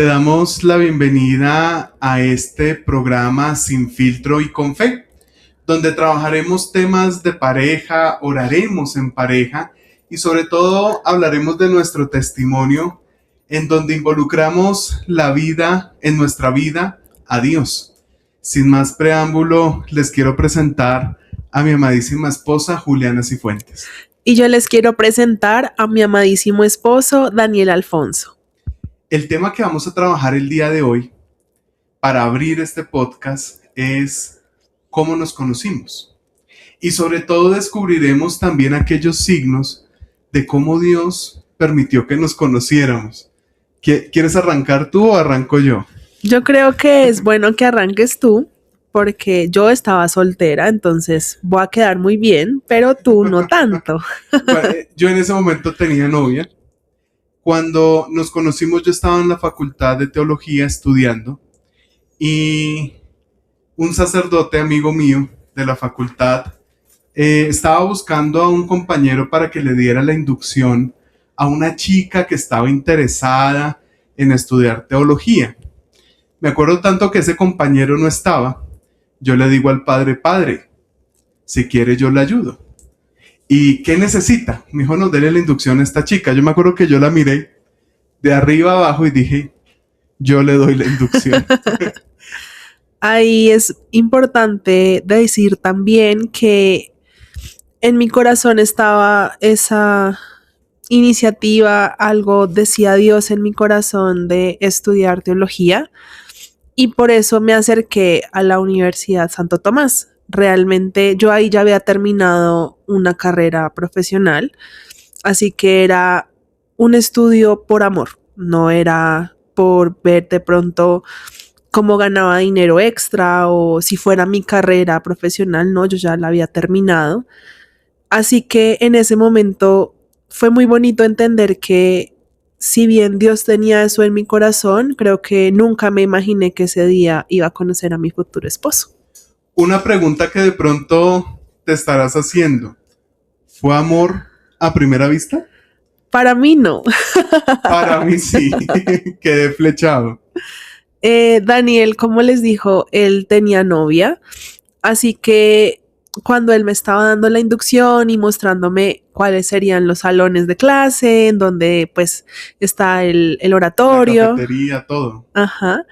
Te damos la bienvenida a este programa Sin Filtro y con Fe, donde trabajaremos temas de pareja, oraremos en pareja y sobre todo hablaremos de nuestro testimonio, en donde involucramos la vida, en nuestra vida, a Dios. Sin más preámbulo, les quiero presentar a mi amadísima esposa Juliana Cifuentes. Y yo les quiero presentar a mi amadísimo esposo Daniel Alfonso. El tema que vamos a trabajar el día de hoy para abrir este podcast es cómo nos conocimos. Y sobre todo descubriremos también aquellos signos de cómo Dios permitió que nos conociéramos. ¿Quieres arrancar tú o arranco yo? Yo creo que es bueno que arranques tú, porque yo estaba soltera, entonces voy a quedar muy bien, pero tú no tanto. Bueno, yo en ese momento tenía novia. Cuando nos conocimos yo estaba en la facultad de teología estudiando y un sacerdote amigo mío de la facultad estaba buscando a un compañero para que le diera la inducción a una chica que estaba interesada en estudiar teología. Me acuerdo tanto que ese compañero no estaba. Yo le digo al padre, si quiere yo le ayudo. ¿Y qué necesita? Me dijo, no, dele la inducción a esta chica. Yo me acuerdo que yo la miré de arriba abajo y dije, yo le doy la inducción. Ahí es importante decir también que en mi corazón estaba esa iniciativa, algo decía Dios en mi corazón de estudiar teología y por eso me acerqué a la Universidad Santo Tomás. Realmente yo ahí ya había terminado una carrera profesional, así que era un estudio por amor, no era por ver de pronto cómo ganaba dinero extra o si fuera mi carrera profesional, no, yo ya la había terminado. Así que en ese momento fue muy bonito entender que si bien Dios tenía eso en mi corazón, creo que nunca me imaginé que ese día iba a conocer a mi futuro esposo. Una pregunta que de pronto te estarás haciendo. ¿Fue amor a primera vista? Para mí no. Para mí sí. Quedé flechado. Daniel, como les dijo, él tenía novia, así que cuando él me estaba dando la inducción y mostrándome cuáles serían los salones de clase, en donde pues está el oratorio. La cafetería, todo. Ajá.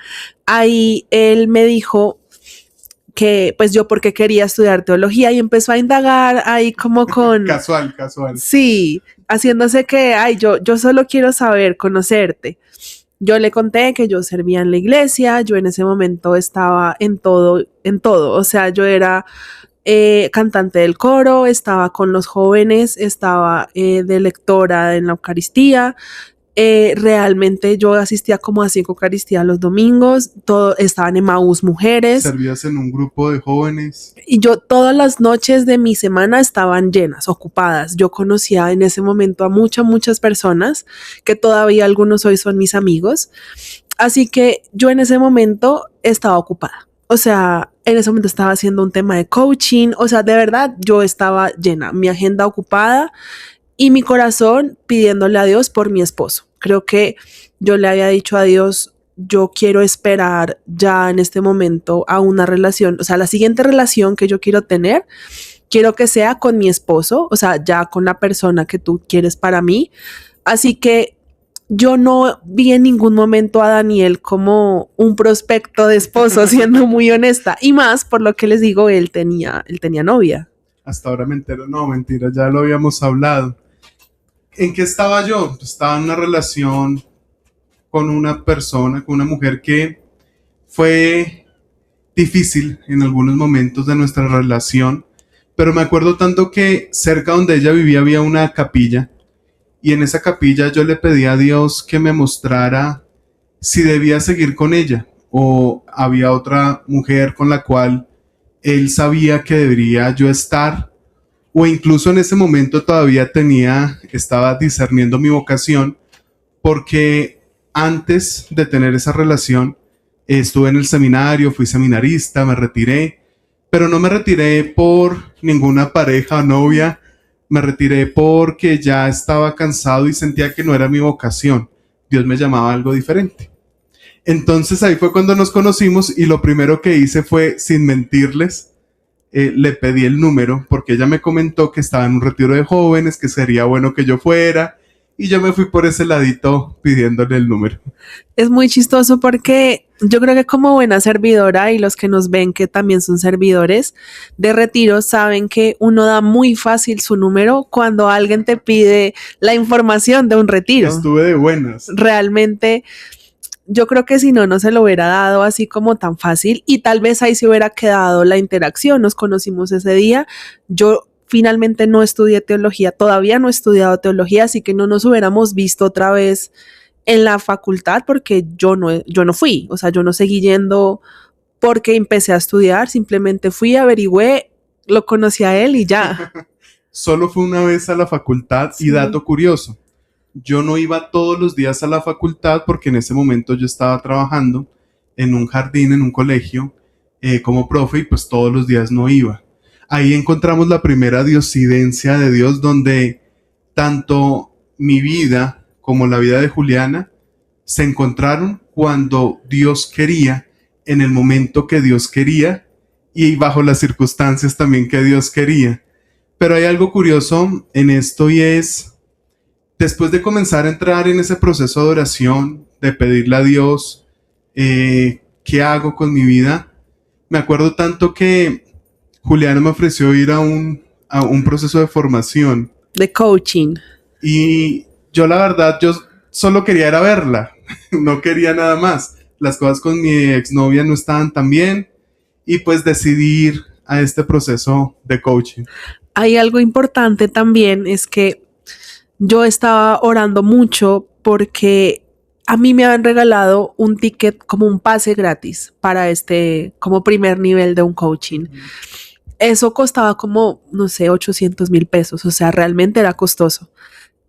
Ahí él me dijo que pues yo porque quería estudiar teología y empezó a indagar ahí como con... Casual. Sí, haciéndose que, yo solo quiero saber, conocerte. Yo le conté que yo servía en la iglesia, yo en ese momento estaba en todo, o sea, yo era cantante del coro, estaba con los jóvenes, estaba de lectora en la Eucaristía. Realmente yo asistía como a 5 Eucaristías los domingos, todo, estaban en Emmaús Mujeres. ¿Servías en un grupo de jóvenes? Y yo todas las noches de mi semana estaban llenas, ocupadas. Yo conocía en ese momento a muchas personas, que todavía algunos hoy son mis amigos. Así que yo en ese momento estaba ocupada. O sea, en ese momento estaba haciendo un tema de coaching. O sea, de verdad, yo estaba llena, mi agenda ocupada y mi corazón pidiéndole a Dios por mi esposo. Creo que yo le había dicho a Dios, yo quiero esperar ya en este momento a una relación, o sea, la siguiente relación que yo quiero tener, quiero que sea con mi esposo, o sea, ya con la persona que tú quieres para mí. Así que yo no vi en ningún momento a Daniel como un prospecto de esposo, siendo muy honesta, y más por lo que les digo, él tenía novia. Hasta ahora me entero, no, mentira, ya lo habíamos hablado. ¿En qué estaba yo? Estaba en una relación con una persona, con una mujer que fue difícil en algunos momentos de nuestra relación, pero me acuerdo tanto que cerca donde ella vivía había una capilla y en esa capilla yo le pedí a Dios que me mostrara si debía seguir con ella o había otra mujer con la cual él sabía que debería yo estar, o incluso en ese momento todavía estaba discerniendo mi vocación, porque antes de tener esa relación estuve en el seminario, fui seminarista, me retiré, pero no me retiré por ninguna pareja o novia, me retiré porque ya estaba cansado y sentía que no era mi vocación. Dios me llamaba a algo diferente. Entonces ahí fue cuando nos conocimos y lo primero que hice fue, sin mentirles, le pedí el número porque ella me comentó que estaba en un retiro de jóvenes, que sería bueno que yo fuera y yo me fui por ese ladito pidiéndole el número. Es muy chistoso porque yo creo que como buena servidora y los que nos ven que también son servidores de retiro saben que uno da muy fácil su número cuando alguien te pide la información de un retiro. Estuve de buenas. Realmente yo creo que si no, no se lo hubiera dado así como tan fácil y tal vez ahí se hubiera quedado la interacción. Nos conocimos ese día. Yo finalmente no estudié teología, todavía no he estudiado teología, así que no nos hubiéramos visto otra vez en la facultad porque yo no fui, o sea, yo no seguí yendo porque empecé a estudiar, simplemente fui, averigüé, lo conocí a él y ya. Solo fue una vez a la facultad y dato curioso, yo no iba todos los días a la facultad porque en ese momento yo estaba trabajando en un jardín, en un colegio, como profe y pues todos los días no iba. Ahí encontramos la primera diosidencia de Dios donde tanto mi vida como la vida de Juliana se encontraron cuando Dios quería, en el momento que Dios quería y bajo las circunstancias también que Dios quería. Pero hay algo curioso en esto y es, después de comenzar a entrar en ese proceso de oración, de pedirle a Dios, ¿qué hago con mi vida? Me acuerdo tanto que Juliana me ofreció ir a un proceso de formación. De coaching. Y yo la verdad, yo solo quería ir a verla, no quería nada más. Las cosas con mi exnovia no estaban tan bien y pues decidí ir a este proceso de coaching. Hay algo importante también, es que yo estaba orando mucho porque a mí me habían regalado un ticket como un pase gratis para como primer nivel de un coaching. Eso costaba como, no sé, 800,000 pesos, o sea, realmente era costoso.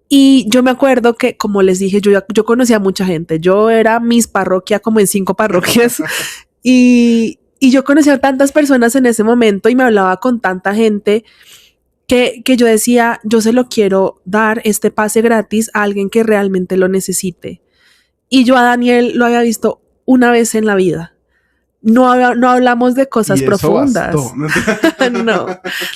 Y yo me acuerdo que, como les dije, yo conocía a mucha gente, yo era Miss Parroquia como en 5 parroquias y yo conocía a tantas personas en ese momento y me hablaba con tanta gente que yo decía, yo se lo quiero dar este pase gratis a alguien que realmente lo necesite. Y yo a Daniel lo había visto una vez en la vida. No hablamos de cosas profundas.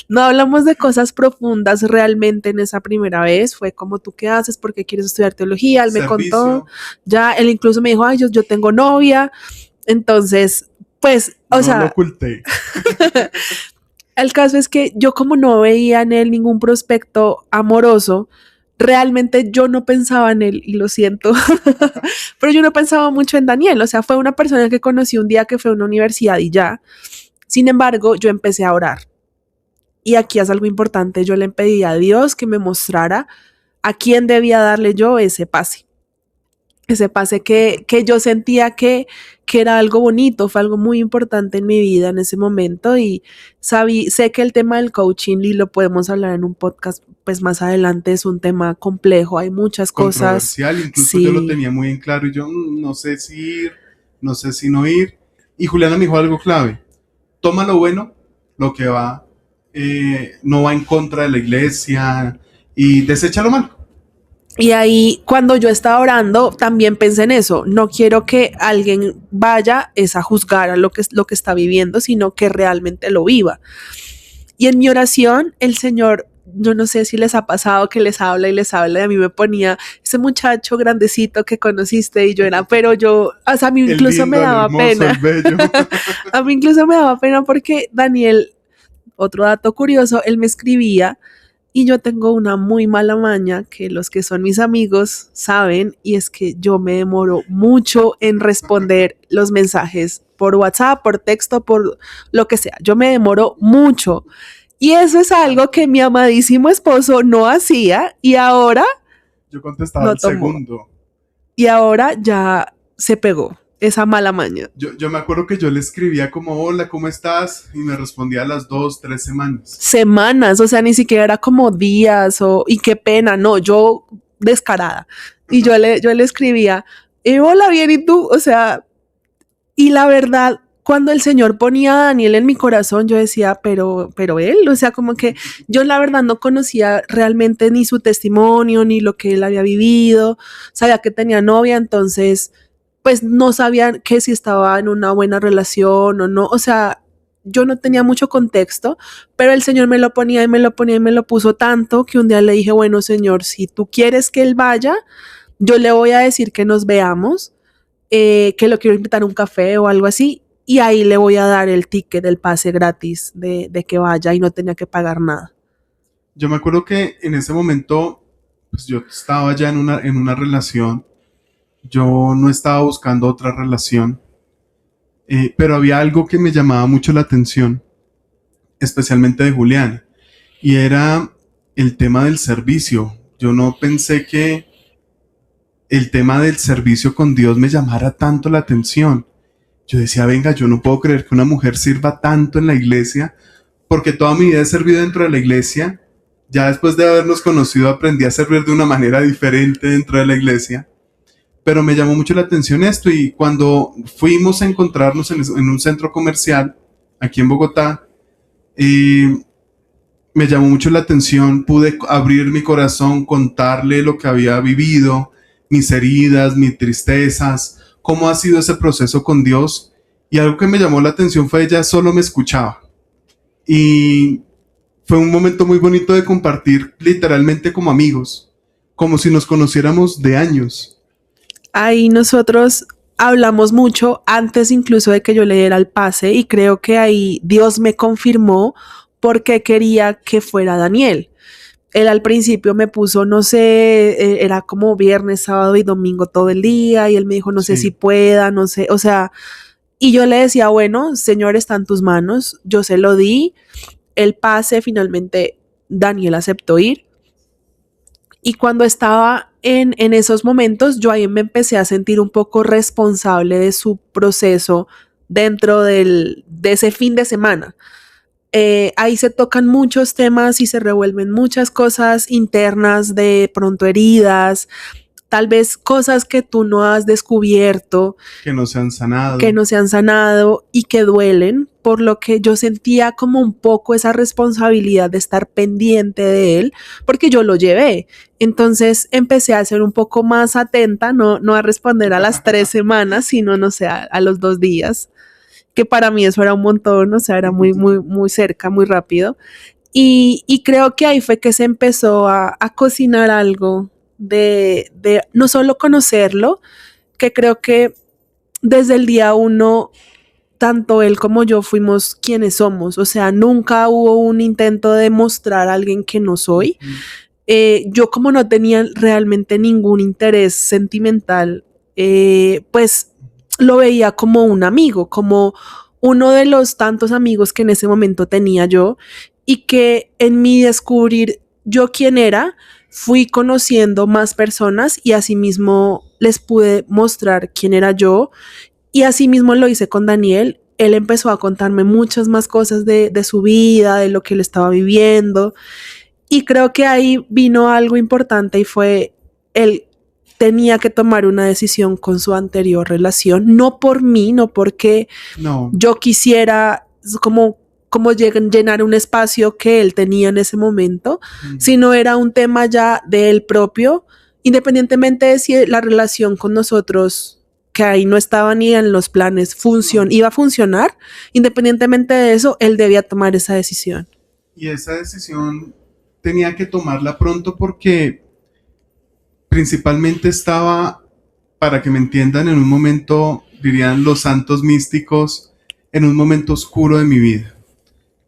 No hablamos de cosas profundas realmente en esa primera vez. Fue como, ¿tú qué haces? ¿Por qué quieres estudiar teología? Él me contó. Ya, él incluso me dijo, ay, yo tengo novia. Entonces, pues, o sea. No lo oculté. El caso es que yo, como no veía en él ningún prospecto amoroso, realmente yo no pensaba en él, y lo siento, pero yo no pensaba mucho en Daniel. O sea, fue una persona que conocí un día que fue a una universidad y ya. Sin embargo, yo empecé a orar. Y aquí es algo importante, yo le pedí a Dios que me mostrara a quién debía darle yo ese pase. Ese pase que yo sentía que era algo bonito, fue algo muy importante en mi vida en ese momento y sé que el tema del coaching, y lo podemos hablar en un podcast pues más adelante, es un tema complejo, hay muchas cosas. Controversial, incluso sí. Yo lo tenía muy en claro y yo no sé si ir, no sé si no ir. Y Juliana me dijo algo clave, toma lo bueno, lo que va, no va en contra de la iglesia y desecha lo malo. Y ahí, cuando yo estaba orando, también pensé en eso. No quiero que alguien vaya a juzgar a lo que está viviendo, sino que realmente lo viva. Y en mi oración, el Señor, yo no sé si les ha pasado que les habla y a mí me ponía ese muchacho grandecito que conociste y yo era, pero yo, o sea, a mí incluso me daba pena. A mí incluso me daba pena porque Daniel, otro dato curioso, él me escribía. Y yo tengo una muy mala maña que los que son mis amigos saben, y es que yo me demoro mucho en responder los mensajes por WhatsApp, por texto, por lo que sea. Yo me demoro mucho. Y eso es algo que mi amadísimo esposo no hacía y ahora... Yo contestaba al segundo. Y ahora ya se pegó esa mala maña. Yo me acuerdo que yo le escribía como, hola, ¿cómo estás? Y me respondía a las 2, 3 semanas. Semanas, o sea, ni siquiera era como días y qué pena, no, yo descarada. Y yo le escribía, hola, bien, ¿y tú? O sea, y la verdad, cuando el Señor ponía a Daniel en mi corazón, yo decía, pero él, o sea, como que yo la verdad no conocía realmente ni su testimonio, ni lo que él había vivido, sabía que tenía novia, entonces pues no sabía que si estaba en una buena relación o no, o sea, yo no tenía mucho contexto, pero el Señor me lo ponía y me lo ponía y me lo puso tanto que un día le dije, bueno, Señor, si tú quieres que él vaya, yo le voy a decir que nos veamos, que lo quiero invitar a un café o algo así, y ahí le voy a dar el ticket, el pase gratis de que vaya y no tenía que pagar nada. Yo me acuerdo que en ese momento, pues yo estaba ya en una relación, yo no estaba buscando otra relación, pero había algo que me llamaba mucho la atención, especialmente de Julián, y era el tema del servicio. Yo no pensé que el tema del servicio con Dios me llamara tanto la atención. Yo decía, venga, yo no puedo creer que una mujer sirva tanto en la iglesia, porque toda mi vida he servido dentro de la iglesia. Ya después de habernos conocido aprendí a servir de una manera diferente dentro de la iglesia, pero me llamó mucho la atención esto y cuando fuimos a encontrarnos en un centro comercial aquí en Bogotá, eh, me llamó mucho la atención, pude abrir mi corazón, contarle lo que había vivido, mis heridas, mis tristezas, cómo ha sido ese proceso con Dios. Y algo que me llamó la atención fue ella solo me escuchaba. Y fue un momento muy bonito de compartir literalmente como amigos, como si nos conociéramos de años. Ahí nosotros hablamos mucho antes incluso de que yo le diera el pase y creo que ahí Dios me confirmó porque quería que fuera Daniel. Él al principio me puso, no sé, era como viernes, sábado y domingo todo el día y él me dijo, no sé si Sí, pueda, no sé, o sea, y yo le decía, bueno, Señor, está en tus manos, yo se lo di, el pase, finalmente Daniel aceptó ir. Y cuando estaba en esos momentos, yo ahí me empecé a sentir un poco responsable de su proceso dentro de ese fin de semana. Ahí se tocan muchos temas y se revuelven muchas cosas internas, de pronto heridas, tal vez cosas que tú no has descubierto, que no se han que sanado. no se han sanado y que duelen, por lo que yo sentía como un poco esa responsabilidad de estar pendiente de él, porque yo lo llevé. Entonces empecé a ser un poco más atenta, no a responder a las 3 semanas, sino, no sé, a los 2 días, que para mí eso era un montón, o sea, era muy cerca, muy rápido. Y creo que ahí fue que se empezó a cocinar algo de no solo conocerlo, que creo que desde el día uno, tanto él como yo fuimos quienes somos. O sea, nunca hubo un intento de mostrar a alguien que no soy. Ujú. Yo como no tenía realmente ningún interés sentimental, pues lo veía como un amigo, como uno de los tantos amigos que en ese momento tenía yo y que en mi descubrir yo quién era, fui conociendo más personas y asimismo les pude mostrar quién era yo y así mismo lo hice con Daniel. Él empezó a contarme muchas más cosas de su vida, de lo que él estaba viviendo. Y creo que ahí vino algo importante y fue él tenía que tomar una decisión con su anterior relación, no por mí, no porque No. yo quisiera como llenar un espacio que él tenía en ese momento, Mm. sino era un tema ya de él propio, independientemente de si la relación con nosotros, que ahí no estaba ni en los planes, No. iba a funcionar, independientemente de eso, él debía tomar esa decisión. Y esa decisión tenía que tomarla pronto porque principalmente estaba, para que me entiendan, en un momento, dirían los santos místicos, en un momento oscuro de mi vida.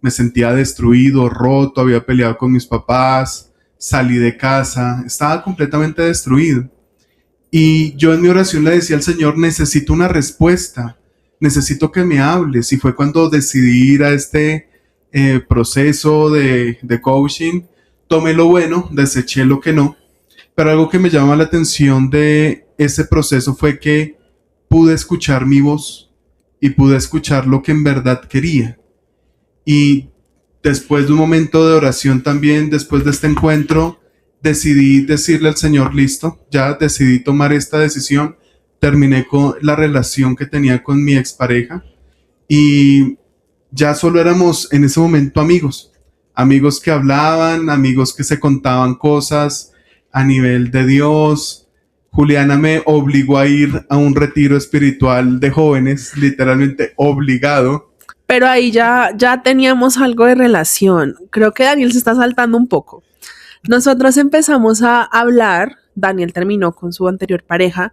Me sentía destruido, roto, había peleado con mis papás, salí de casa, estaba completamente destruido. Y yo en mi oración le decía al Señor, necesito una respuesta, necesito que me hables. Y fue cuando decidí ir a este proceso de coaching, tomé lo bueno, deseché lo que no. Pero algo que me llama la atención de ese proceso fue que pude escuchar mi voz y pude escuchar lo que en verdad quería. Y después de un momento de oración también, después de este encuentro, decidí decirle al Señor, listo, ya decidí tomar esta decisión, terminé con la relación que tenía con mi expareja y ya solo éramos en ese momento amigos, amigos que hablaban, amigos que se contaban cosas a nivel de Dios. Juliana me obligó a ir a un retiro espiritual de jóvenes, literalmente obligado. Pero ahí ya teníamos algo de relación. Creo que Daniel se está saltando un poco. Nosotros empezamos a hablar, Daniel terminó con su anterior pareja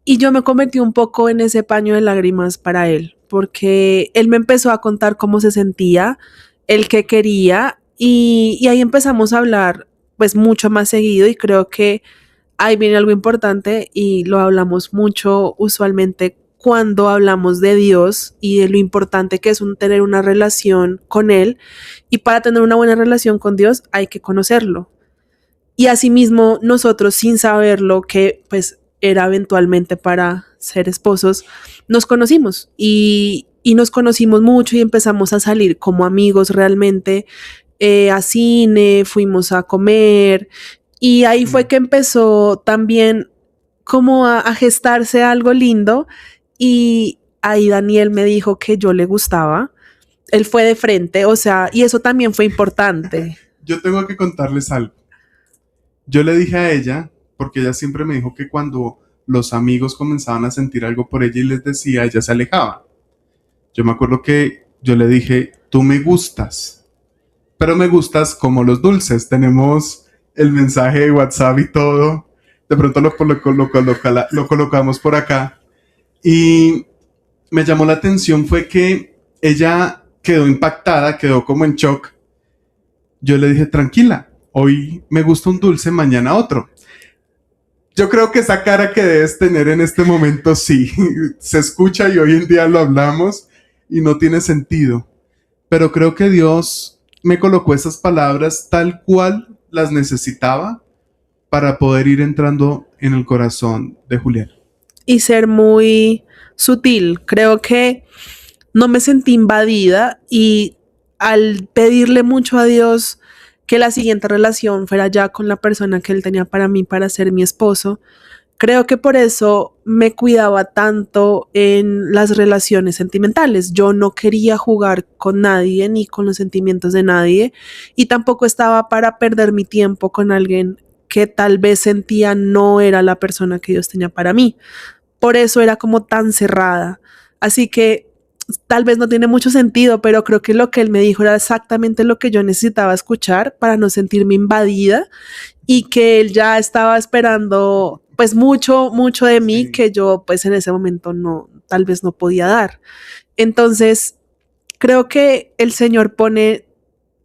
y yo me convertí un poco en ese paño de lágrimas para él, porque él me empezó a contar cómo se sentía, el que quería y ahí empezamos a hablar pues mucho más seguido y creo que ahí viene algo importante y lo hablamos mucho usualmente cuando hablamos de Dios y de lo importante que es tener una relación con Él. Y para tener una buena relación con Dios hay que conocerlo. Y asimismo nosotros sin saberlo, que pues era eventualmente para ser esposos, nos conocimos y nos conocimos mucho y empezamos a salir como amigos realmente, a cine, fuimos a comer y ahí fue que empezó también como a gestarse algo lindo y ahí Daniel me dijo que yo le gustaba. Él fue de frente, o sea, y eso también fue importante. Yo tengo que contarles algo. Yo le dije a ella, porque ella siempre me dijo que cuando los amigos comenzaban a sentir algo por ella y les decía, ella se alejaba. Yo me acuerdo que yo le dije, tú me gustas, pero me gustas como los dulces. Tenemos el mensaje de WhatsApp y todo. De pronto lo colocamos por acá. Y me llamó la atención fue que ella quedó impactada, quedó como en shock. Yo le dije, tranquila, hoy me gusta un dulce, mañana otro. Yo creo que esa cara que debes tener en este momento sí, se escucha y hoy en día lo hablamos y no tiene sentido. Pero creo que Dios me colocó esas palabras tal cual las necesitaba para poder ir entrando en el corazón de Julián. Y ser muy sutil. Creo que no me sentí invadida y al pedirle mucho a Dios que la siguiente relación fuera ya con la persona que él tenía para mí, para ser mi esposo, creo que por eso me cuidaba tanto en las relaciones sentimentales. Yo no quería jugar con nadie ni con los sentimientos de nadie y tampoco estaba para perder mi tiempo con alguien que tal vez sentía no era la persona que Dios tenía para mí. Por eso era como tan cerrada. Así que tal vez no tiene mucho sentido, pero creo que lo que él me dijo era exactamente lo que yo necesitaba escuchar para no sentirme invadida y que él ya estaba esperando pues mucho de mí que yo pues en ese momento no, tal vez no podía dar. Entonces, creo que el Señor pone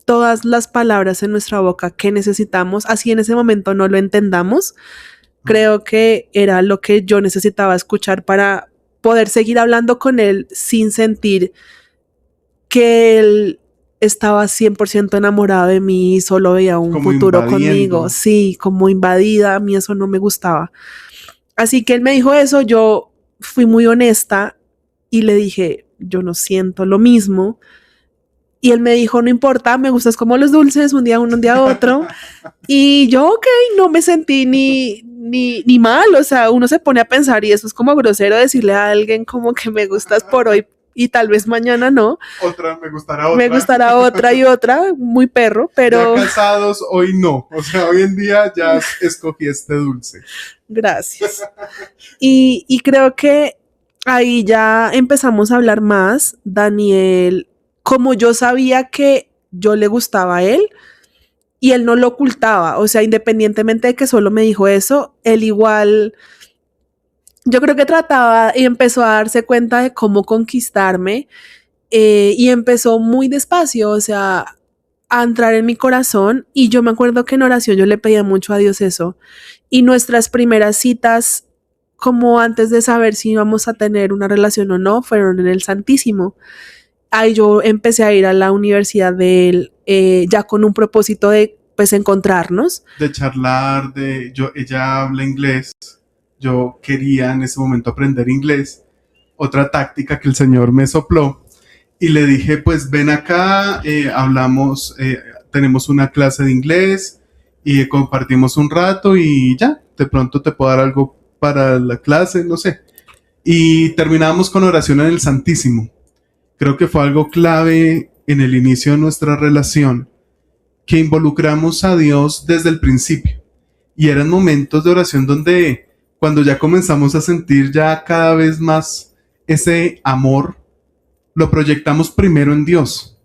todas las palabras en nuestra boca que necesitamos, así en ese momento no lo entendamos. Creo que era lo que yo necesitaba escuchar para poder seguir hablando con él sin sentir que él estaba 100% enamorado de mí y solo veía un Como futuro invadiendo. conmigo. Sí, como invadida, a mí eso no me gustaba. Así que él me dijo eso, yo fui muy honesta y le dije, yo no siento lo mismo. Y él me dijo, no importa, me gustas como los dulces, un día uno, un día otro. Y yo, ok, no me sentí ni mal, o sea, uno se pone a pensar y eso es como grosero decirle a alguien como que me gustas por hoy y tal vez mañana no. Otra, me gustará otra. Me gustará otra y otra, muy perro, pero... Ya casados, hoy no. O sea, hoy en día ya escogí este dulce. Gracias. Y creo que ahí ya empezamos a hablar más. Daniel, como yo sabía que yo le gustaba a él y él no lo ocultaba, o sea, independientemente de que solo me dijo eso, él igual, yo creo que trataba y empezó a darse cuenta de cómo conquistarme y empezó muy despacio, o sea, a entrar en mi corazón y yo me acuerdo que en oración yo le pedía mucho a Dios eso y nuestras primeras citas como antes de saber si íbamos a tener una relación o no fueron en el Santísimo. Ahí yo empecé a ir a la universidad de él ya con un propósito de pues encontrarnos. De charlar, ella habla inglés. Yo quería en ese momento aprender inglés. Otra táctica que el Señor me sopló. Y le dije, pues ven acá, hablamos, tenemos una clase de inglés y compartimos un rato y ya, de pronto te puedo dar algo para la clase, no sé. Y terminamos con oración en el Santísimo. Creo que fue algo clave en el inicio de nuestra relación, que involucramos a Dios desde el principio. Y eran momentos de oración donde cuando ya comenzamos a sentir ya cada vez más ese amor, lo proyectamos primero en Dios.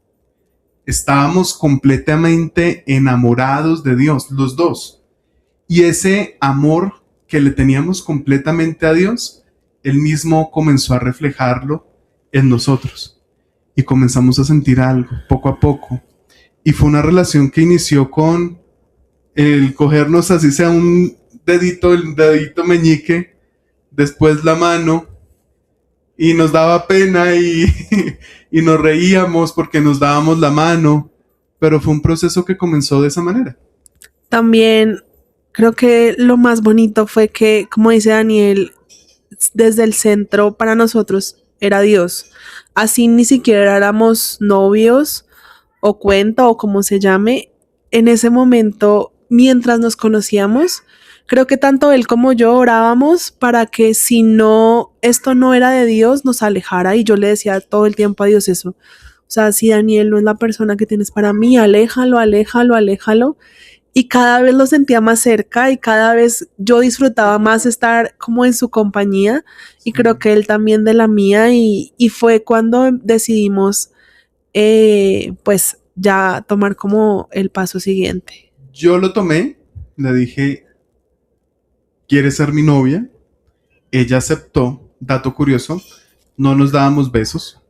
Estábamos completamente enamorados de Dios, los dos. Y ese amor que le teníamos completamente a Dios, Él mismo comenzó a reflejarlo en nosotros. Y comenzamos a sentir algo, poco a poco. Y fue una relación que inició con el cogernos así sea un dedito, el dedito meñique, después la mano, y nos daba pena y nos reíamos porque nos dábamos la mano, pero fue un proceso que comenzó de esa manera. También creo que lo más bonito fue que, como dice Daniel, desde el centro para nosotros era Dios. Así ni siquiera éramos novios o cuento o como se llame. En ese momento, mientras nos conocíamos, creo que tanto él como yo orábamos para que si no, esto no era de Dios, nos alejara. Y yo le decía todo el tiempo a Dios eso. O sea, si Daniel no es la persona que tienes para mí, aléjalo, aléjalo, aléjalo. Y cada vez lo sentía más cerca y cada vez yo disfrutaba más estar como en su compañía y creo que él también de la mía y fue cuando decidimos pues ya tomar como el paso siguiente. Yo lo tomé, le dije, ¿quieres ser mi novia? Ella aceptó, dato curioso, no nos dábamos besos,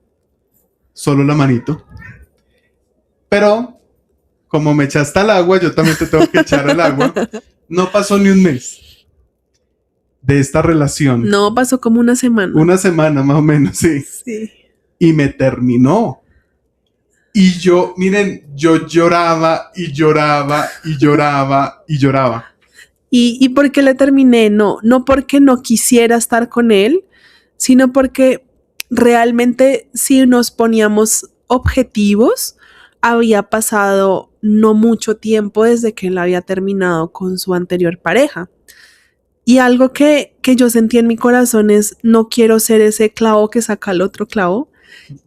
solo la manito. Pero como me echaste al agua, yo también te tengo que echar al agua. No pasó ni un mes de esta relación. No, pasó como una semana. Una semana más o menos, sí. Sí. Y me terminó. Y yo, miren, yo lloraba y lloraba y lloraba y lloraba. ¿Y por qué le terminé? No porque no quisiera estar con él, sino porque realmente si nos poníamos objetivos, había pasado no mucho tiempo desde que él había terminado con su anterior pareja. Y algo que yo sentí en mi corazón es, no quiero ser ese clavo que saca el otro clavo.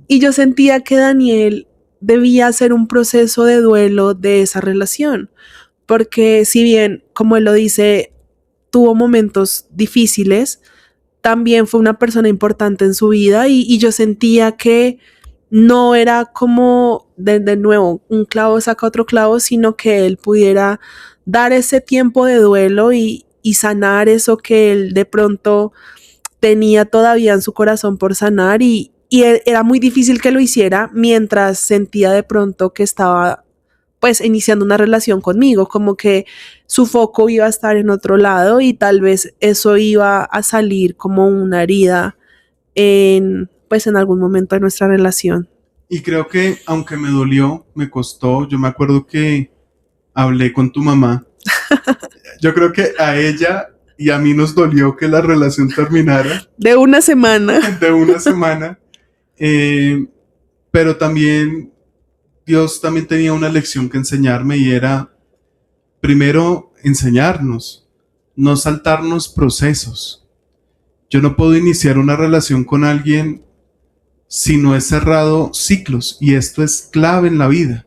Y yo sentía que Daniel debía hacer un proceso de duelo de esa relación. Porque si bien, como él lo dice, tuvo momentos difíciles, también fue una persona importante en su vida y yo sentía que no era como de nuevo un clavo saca otro clavo, sino que él pudiera dar ese tiempo de duelo y sanar eso que él de pronto tenía todavía en su corazón por sanar y era muy difícil que lo hiciera mientras sentía de pronto que estaba pues iniciando una relación conmigo, como que su foco iba a estar en otro lado y tal vez eso iba a salir como una herida en pues en algún momento de nuestra relación. Y creo que aunque me dolió, me costó, yo me acuerdo que hablé con tu mamá. Yo creo que a ella y a mí nos dolió que la relación terminara. De una semana. De una semana. Pero también Dios también tenía una lección que enseñarme y era, primero, enseñarnos, no saltarnos procesos. Yo no puedo iniciar una relación con alguien si no he cerrado ciclos, y esto es clave en la vida.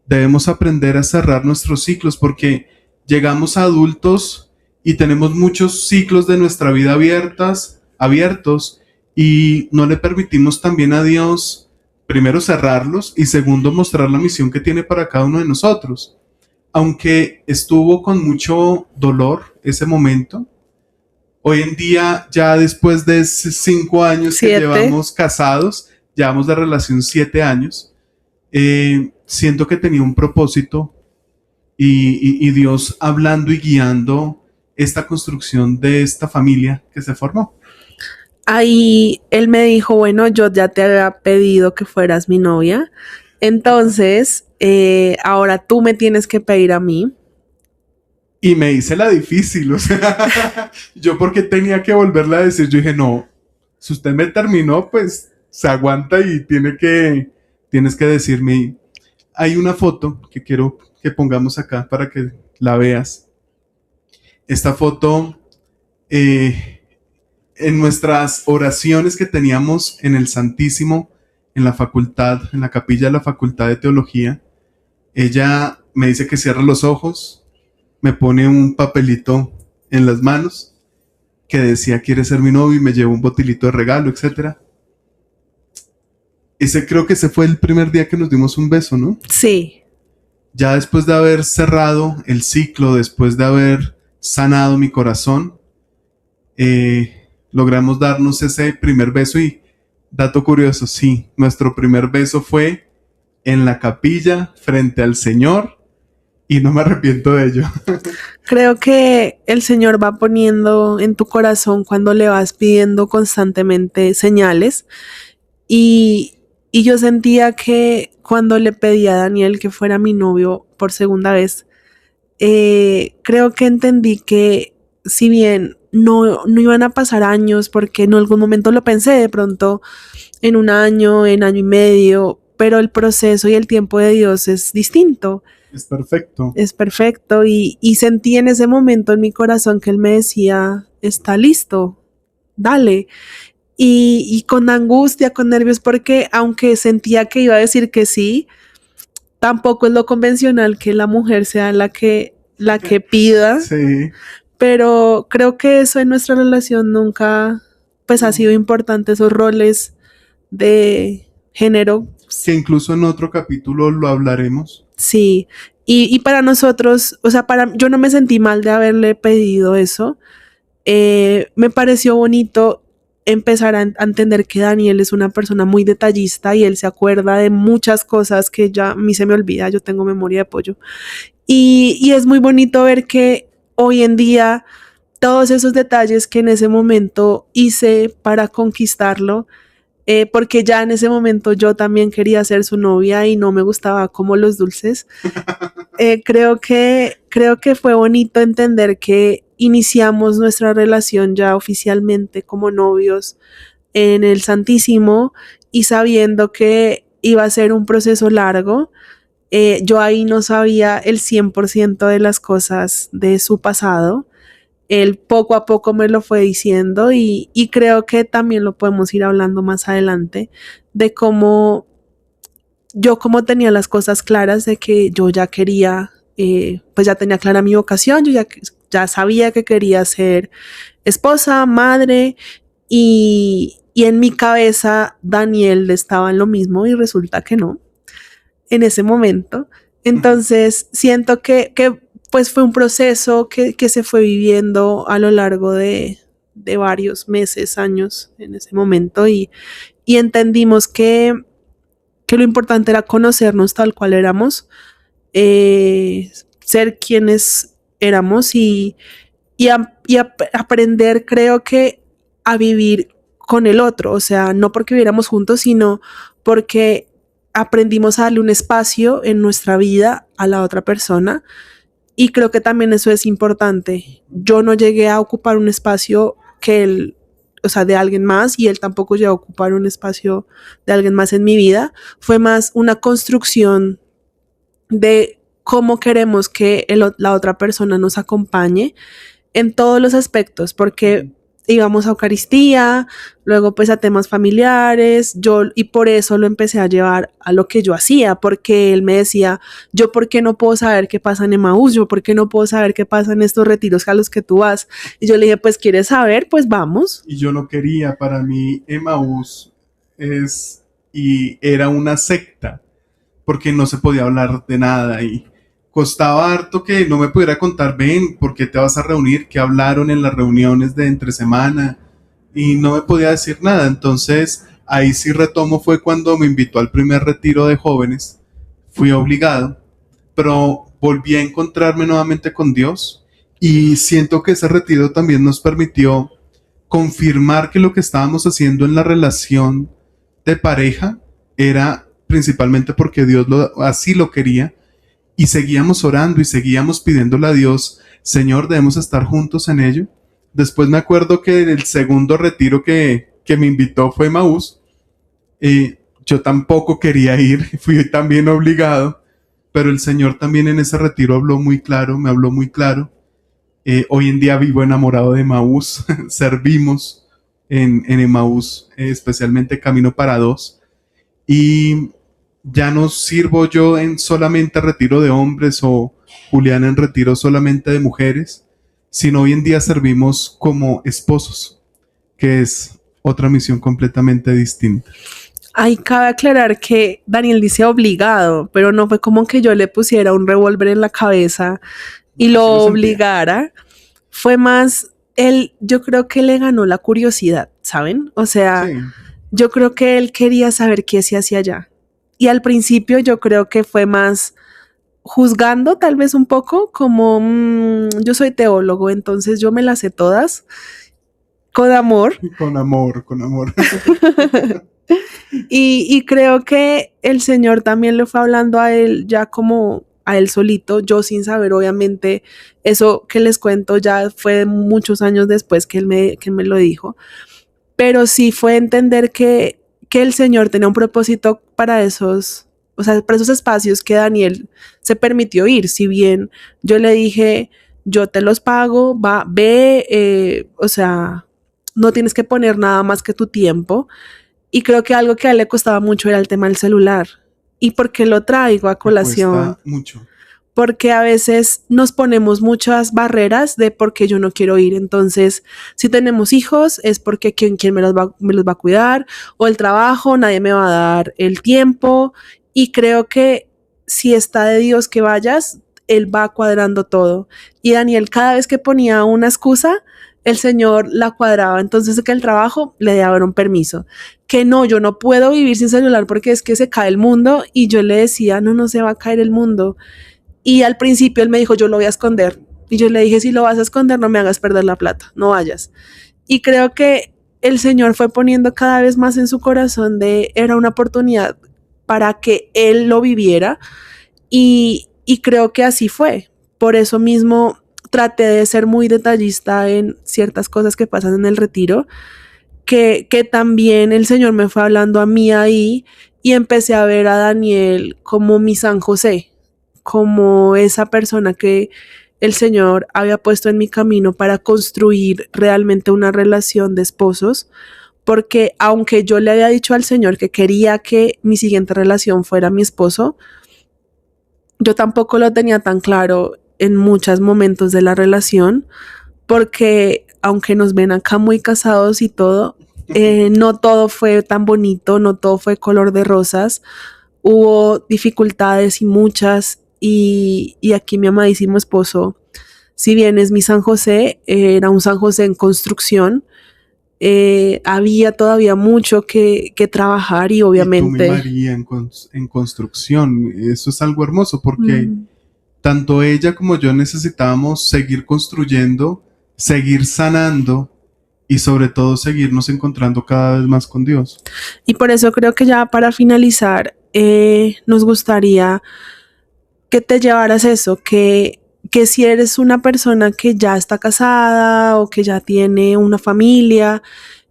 Debemos aprender a cerrar nuestros ciclos porque llegamos a adultos y tenemos muchos ciclos de nuestra vida abiertos, y no le permitimos también a Dios, primero, cerrarlos y segundo, mostrar la misión que tiene para cada uno de nosotros. Aunque estuvo con mucho dolor ese momento, hoy en día, ya después de 5 años que llevamos casados, llevamos de relación 7 años, siento que tenía un propósito y Dios hablando y guiando esta construcción de esta familia que se formó. Ahí él me dijo, bueno, yo ya te había pedido que fueras mi novia, entonces ahora tú me tienes que pedir a mí. Y me hice la difícil, o sea, yo porque tenía que volverla a decir, yo dije, no, si usted me terminó, pues se aguanta y tienes que decirme. Hay una foto que quiero que pongamos acá para que la veas. Esta foto, en nuestras oraciones que teníamos en el Santísimo, en la facultad, en la capilla de la Facultad de Teología, ella me dice que cierre los ojos, me pone un papelito en las manos que decía quiere ser mi novio y me llevó un botilito de regalo, etcétera. Creo que ese fue el primer día que nos dimos un beso, ¿no? Sí. Ya después de haber cerrado el ciclo, después de haber sanado mi corazón, logramos darnos ese primer beso y, dato curioso, sí, nuestro primer beso fue en la capilla frente al Señor y no me arrepiento de ello. Creo que el Señor va poniendo en tu corazón cuando le vas pidiendo constantemente señales y yo sentía que cuando le pedí a Daniel que fuera mi novio por segunda vez, creo que entendí que si bien no iban a pasar años, porque en algún momento lo pensé de pronto en un año, en año y medio, pero el proceso y el tiempo de Dios es distinto. Es perfecto. Es perfecto y sentí en ese momento en mi corazón que Él me decía, está listo, dale. Y con angustia, con nervios, porque aunque sentía que iba a decir que sí, tampoco es lo convencional que la mujer sea la que pida, Sí. pero creo que eso en nuestra relación nunca pues ha sido importante, esos roles de género. Que incluso en otro capítulo lo hablaremos. Sí, y para nosotros, o sea, yo no me sentí mal de haberle pedido eso. Me pareció bonito empezar a entender que Daniel es una persona muy detallista y él se acuerda de muchas cosas que ya a mí se me olvida, yo tengo memoria de pollo. Y es muy bonito ver que hoy en día todos esos detalles que en ese momento hice para conquistarlo, porque ya en ese momento yo también quería ser su novia y no me gustaba como los dulces. Creo que fue bonito entender que iniciamos nuestra relación ya oficialmente como novios en el Santísimo y sabiendo que iba a ser un proceso largo. Yo ahí no sabía el 100% de las cosas de su pasado. Él poco a poco me lo fue diciendo y creo que también lo podemos ir hablando más adelante de cómo yo como tenía las cosas claras de que yo ya quería, pues ya tenía clara mi vocación, ya sabía que quería ser esposa, madre y en mi cabeza Daniel estaba en lo mismo y resulta que no, en ese momento. Entonces siento que pues fue un proceso que se fue viviendo a lo largo de varios meses, años en ese momento y entendimos que lo importante era conocernos tal cual éramos, ser quienes éramos aprender, creo que, a vivir con el otro. O sea, no porque viviéramos juntos, sino porque aprendimos a darle un espacio en nuestra vida a la otra persona. Y creo que también eso es importante. Yo no llegué a ocupar un espacio que él, o sea, de alguien más, y él tampoco llegó a ocupar un espacio de alguien más en mi vida. Fue más una construcción de cómo queremos que la otra persona nos acompañe en todos los aspectos, porque íbamos a Eucaristía, luego pues a temas familiares, y por eso lo empecé a llevar a lo que yo hacía, porque él me decía, yo por qué no puedo saber qué pasa en Emaús, yo por qué no puedo saber qué pasa en estos retiros a los que tú vas, y yo le dije, pues ¿quieres saber? Pues vamos. Y yo no quería, para mí Emaús era una secta, porque no se podía hablar de nada y costaba harto que no me pudiera contar, ven, ¿por qué te vas a reunir? ¿Qué hablaron en las reuniones de entre semana? Y no me podía decir nada. Entonces, ahí sí retomo, fue cuando me invitó al primer retiro de jóvenes. Fui obligado, pero volví a encontrarme nuevamente con Dios y siento que ese retiro también nos permitió confirmar que lo que estábamos haciendo en la relación de pareja era principalmente porque Dios así lo quería y seguíamos orando y seguíamos pidiéndole a Dios, Señor, debemos estar juntos en ello. Después me acuerdo que el segundo retiro que me invitó fue Maús. Yo tampoco quería ir, fui también obligado, pero el Señor también en ese retiro habló muy claro, me habló muy claro. Hoy en día vivo enamorado de Maús, servimos en Emaús, especialmente Camino para Dos, y ya no sirvo yo en solamente retiro de hombres o Juliana en retiro solamente de mujeres. sino hoy en día servimos como esposos, que es otra misión completamente distinta. Ahí cabe aclarar que Daniel dice obligado, pero no fue como que yo le pusiera un revólver en la cabeza y lo Así lo sentía. obligara. Fue más él, yo creo que le ganó la curiosidad, ¿saben? O sea, Sí, yo creo que él quería saber qué se hacía allá. Y al principio yo creo que fue más juzgando tal vez un poco, como yo soy teólogo, entonces yo me las sé todas, con amor. con amor, con amor. Y creo que el Señor también le fue hablando a él ya como a él solito, yo sin saber, obviamente, eso que les cuento ya fue muchos años después que él me lo dijo, pero sí fue entender que el Señor tenía un propósito para esos, o sea, para esos espacios que Daniel se permitió ir, si bien yo le dije, yo te los pago, va, ve, o sea, no tienes que poner nada más que tu tiempo, y creo que algo que a él le costaba mucho era el tema del celular. ¿Y por qué lo traigo a Me colación? cuesta mucho. Porque a veces nos ponemos muchas barreras de por qué yo no quiero ir. Entonces, si tenemos hijos, es porque quién me los va a cuidar, o el trabajo, nadie me va a dar el tiempo. Y creo que si está de Dios que vayas, Él va cuadrando todo. Y Daniel, cada vez que ponía una excusa, el Señor la cuadraba. Entonces, que el trabajo le daban un permiso. Que no, yo no puedo vivir sin celular porque es que se cae el mundo. Y yo le decía, no, no se va a caer el mundo. Y al principio él me dijo, yo lo voy a esconder. Y yo le dije, si lo vas a esconder, no me hagas perder la plata, no vayas. Y creo que el Señor fue poniendo cada vez más en su corazón de, era una oportunidad para que él lo viviera. Y creo que así fue. Por eso mismo traté de ser muy detallista en ciertas cosas que pasan en el retiro, que también el Señor me fue hablando a mí ahí y empecé a ver a Daniel como mi San José, como esa persona que el Señor había puesto en mi camino para construir realmente una relación de esposos, porque aunque yo le había dicho al Señor que quería que mi siguiente relación fuera mi esposo, yo tampoco lo tenía tan claro en muchos momentos de la relación, porque aunque nos ven acá muy casados y todo, no todo fue tan bonito, no todo fue color de rosas, hubo dificultades y muchas, y aquí mi amadísimo esposo, si bien es mi San José, era un San José en construcción, había todavía mucho que trabajar y Y tú, mi obviamente... María, en construcción. Eso es algo hermoso porque Mm, tanto ella como yo necesitábamos seguir construyendo, seguir sanando y sobre todo seguirnos encontrando cada vez más con Dios. y por eso creo que ya para finalizar, nos gustaría que te llevaras eso, que si eres una persona que ya está casada o que ya tiene una familia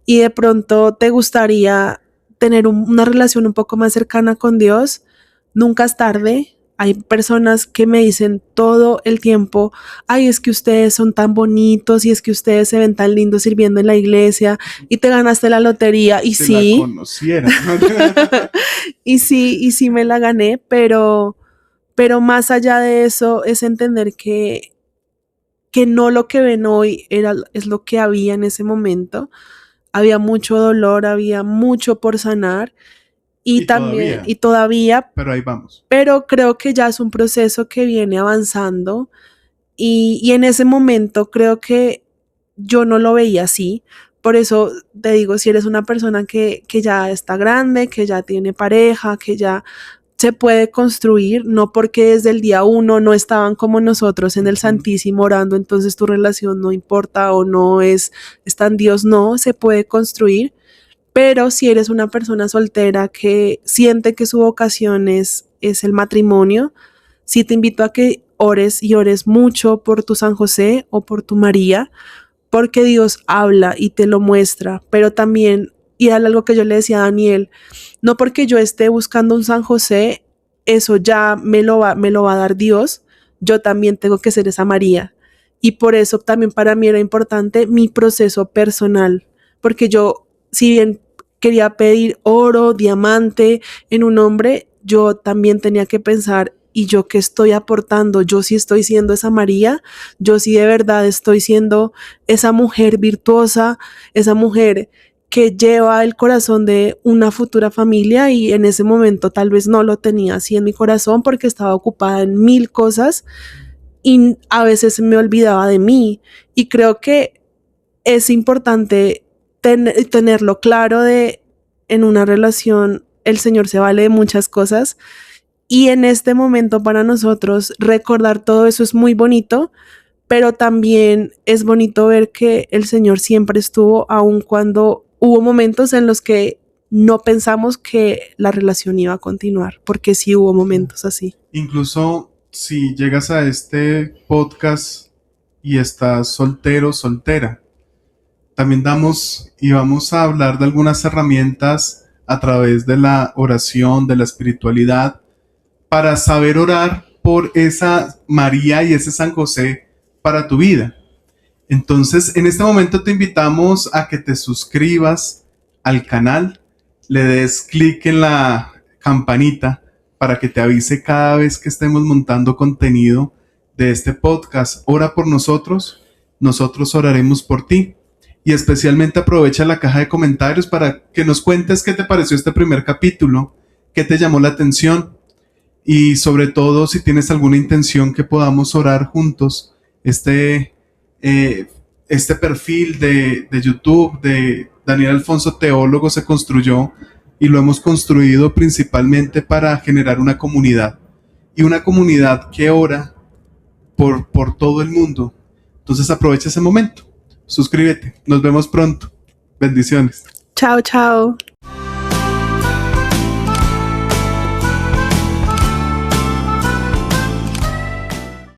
y de pronto te gustaría tener una relación un poco más cercana con Dios, nunca es tarde. Hay personas que me dicen todo el tiempo, ay, es que ustedes son tan bonitos y es que ustedes se ven tan lindos sirviendo en la iglesia y te ganaste la lotería. Y Si la sí, conociera. y sí me la gané, pero más allá de eso es entender que no lo que ven hoy es lo que había en ese momento. Había mucho dolor, había mucho por sanar y Y también, todavía, y todavía, pero ahí vamos. pero creo que ya es un proceso que viene avanzando y en ese momento creo que yo no lo veía así. Por eso te digo, si eres una persona que ya está grande, que ya tiene pareja, que ya se puede construir, no porque desde el día uno no estaban como nosotros en el Santísimo orando, entonces tu relación no importa o no está en Dios, no, se puede construir, pero si eres una persona soltera que siente que su vocación es el matrimonio, sí te invito a que ores y ores mucho por tu San José o por tu María, porque Dios habla y te lo muestra, pero también, y era algo que yo le decía a Daniel, no porque yo esté buscando un San José, eso ya me lo va a dar Dios, yo también tengo que ser esa María. Y por eso también para mí era importante mi proceso personal, porque yo, si bien quería pedir oro, diamante en un hombre, yo también tenía que pensar ¿y yo qué estoy aportando? Yo sí estoy siendo esa María, yo sí de verdad estoy siendo esa mujer virtuosa, esa mujer que lleva el corazón de una futura familia, y en ese momento tal vez no lo tenía así en mi corazón porque estaba ocupada en mil cosas y a veces me olvidaba de mí. Y creo que es importante tenerlo claro de en una relación el Señor se vale de muchas cosas, y en este momento para nosotros recordar todo eso es muy bonito, pero también es bonito ver que el Señor siempre estuvo, aun cuando hubo momentos en los que no pensamos que la relación iba a continuar, porque sí hubo momentos así. Incluso si llegas a este podcast y estás soltero, soltera, también damos y vamos a hablar de algunas herramientas a través de la oración, de la espiritualidad, para saber orar por esa María y ese San José para tu vida. Entonces, en este momento te invitamos a que te suscribas al canal, le des clic en la campanita para que te avise cada vez que estemos montando contenido de este podcast. Ora por nosotros, nosotros oraremos por ti. Y especialmente aprovecha la caja de comentarios para que nos cuentes qué te pareció este primer capítulo, qué te llamó la atención, y sobre todo si tienes alguna intención que podamos orar juntos. Este perfil de YouTube de Daniel Alfonso Teólogo se construyó y lo hemos construido principalmente para generar una comunidad, y una comunidad que ora por todo el mundo. Entonces aprovecha ese momento, suscríbete, nos vemos pronto, bendiciones. Chao, chao.